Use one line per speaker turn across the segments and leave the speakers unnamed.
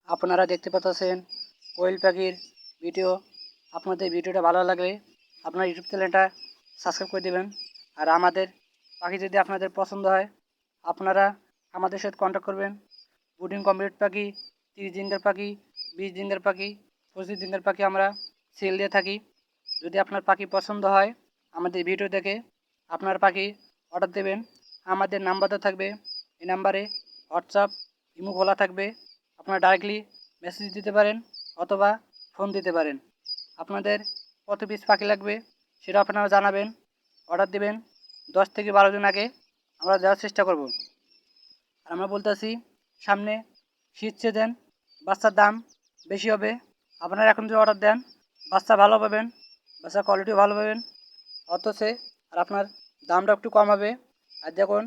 আপনারা দেখতে পাচ্ছেন কোয়েল পাখির ভিডিও। আপনাদের ভিডিওটা ভালো লাগলে আপনার ইউটিউব চ্যানেলটা সাবস্ক্রাইব করে দেবেন। আর আমাদের পাখি যদি আপনাদের পছন্দ হয় আপনারা আমাদের সাথে কন্ট্যাক্ট করবেন। ব্রুডিং কমপ্লিট পাখি, 30 দিনের পাখি, 20 দিনের পাখি, 25 দিনের পাখি আমরা সেল দিয়ে থাকি। যদি আপনার পাখি পছন্দ হয় আমাদের ভিডিও দেখে আপনার পাখি অর্ডার দেবেন। আমাদের নাম্বারটা থাকবে, এই নাম্বারে হোয়াটসঅ্যাপ ইমো খোলা থাকবে। আপনারা ডাইরেক্টলি মেসেজ দিতে পারেন অথবা ফোন দিতে পারেন। আপনাদের কত পিস পাখি লাগবে সেটা আপনারা জানাবেন, অর্ডার দেবেন। 10 থেকে 12 দিন আগে আমরা দেওয়ার চেষ্টা করব। আর আমরা বলতেছি সামনে শীত সিজন, বাচ্চার দাম বেশি হবে। আপনারা এখন যদি অর্ডার দেন বাচ্চা ভালো পাবেন, বাচ্চার কোয়ালিটিও ভালো পাবেন, অথচ আর আপনার দামটা একটু কম হবে। আর দেখুন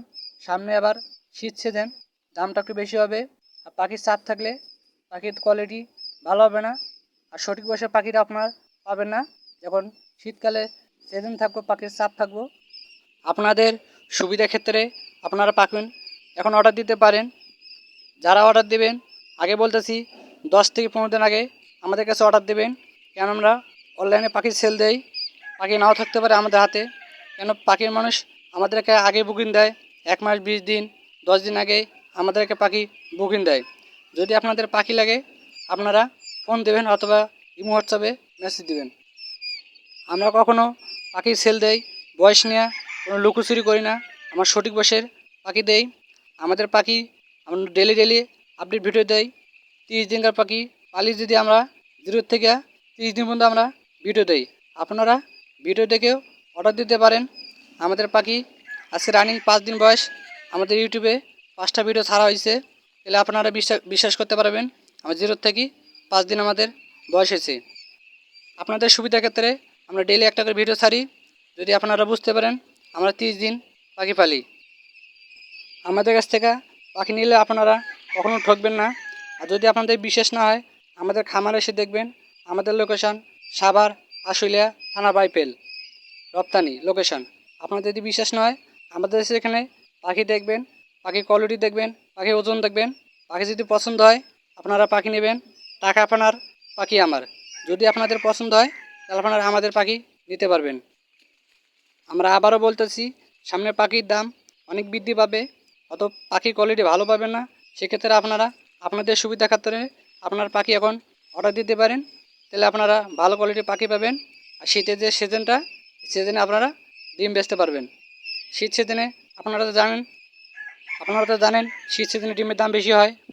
সামনে আবার শীত সিজন, দামটা একটু বেশি হবে। আর পাখির চাপ থাকলে পাখির কোয়ালিটি ভালো হবে না, আর সঠিক বয়সে পাখিটা আপনার পাবেন না। যখন শীতকালে সিজন থাকবো পাখির চাপ থাকবো। আপনাদের সুবিধা ক্ষেত্রে আপনারা পাখি এখন অর্ডার দিতে পারেন। যারা অর্ডার দেবেন আগে বলতেছি 10 থেকে 15 দিন আগে আমাদের কাছে অর্ডার দেবেন। কেন আমরা অনলাইনে পাখির সেল দেই, পাখি নাও থাকতে পারে আমাদের হাতে। কেন পাখির মানুষ আমাদেরকে আগে বুকিং দেয়, 1 মাস 20 দিন 10 দিন আগে আমাদেরকে পাখি বুকিং দেয়। যদি আপনাদের পাখি লাগে আপনারা ফোন দেবেন অথবা ইমো হোয়াটসঅ্যাপে মেসেজ দেবেন। আমরা কখনো পাখির সেল দেই বয়স নিয়ে, কোনো লুকোচুরি করি না। আমার সঠিক বয়সের পাখি দেই। আমাদের পাখি আমরা ডেলি আপডেট ভিডিও দেই। 30 দিনকার পাখি পালি যদি আমরা 0 থেকে 30 দিন পর্যন্ত আমরা ভিডিও দেই। আপনারা ভিডিও দেখেও অর্ডার দিতে পারেন। আমাদের পাখি আজকে রানিং 5 দিন বয়স, আমাদের ইউটিউবে 5টা ভিডিও ছাড়া হয়েছে। তাহলে আপনারা বিশ্বাস করতে পারবেন আমার 0 থেকে 5 দিন আমাদের বয়স হয়েছে। আপনাদের সুবিধার ক্ষেত্রে আমরা ডেইলি একটা করে ভিডিও ছাড়ি। যদি আপনারা বুঝতে পারেন আমরা 30 দিন পাখি পালি। আমাদের কাছ থেকে পাখি নিলে আপনারা কখনো ঠকবেন না। আর যদি আপনাদের বিশ্বাস না হয় আমাদের খামারে এসে দেখবেন। আমাদের লোকেশন সাভার আশুলিয়া থানা বাইপেল, রপ্তানি লোকেশন। আপনাদের যদি বিশ্বাস না হয় আমাদের এসে এখানে পাখি দেখবেন, পাখির কোয়ালিটি দেখবেন, পাখির ওজন দেখবেন। পাখি যদি পছন্দ হয় আপনারা পাখি নেবেন, টাকা আপনার, পাখি আমার। যদি আপনাদের পছন্দ হয় তাহলে আপনারা আমাদের পাখি নিতে পারবেন। আমরা আবারও বলতেছি সামনে পাখির দাম অনেক বৃদ্ধি পাবে, অত পাখির কোয়ালিটি ভালো পাবেন না। সেক্ষেত্রে আপনারা আপনাদের সুবিধা খাতিরে আপনার পাখি এখন অর্ডার দিতে পারেন। তাহলে আপনারা ভালো কোয়ালিটির পাখি পাবেন। আর শীতের যে সিজনটা, সিজনে আপনারা ডিম বেচতে পারবেন। শীত সিজনে আপনারা তো জানেন শীত সিজনে ডিমের দাম বেশি হয়।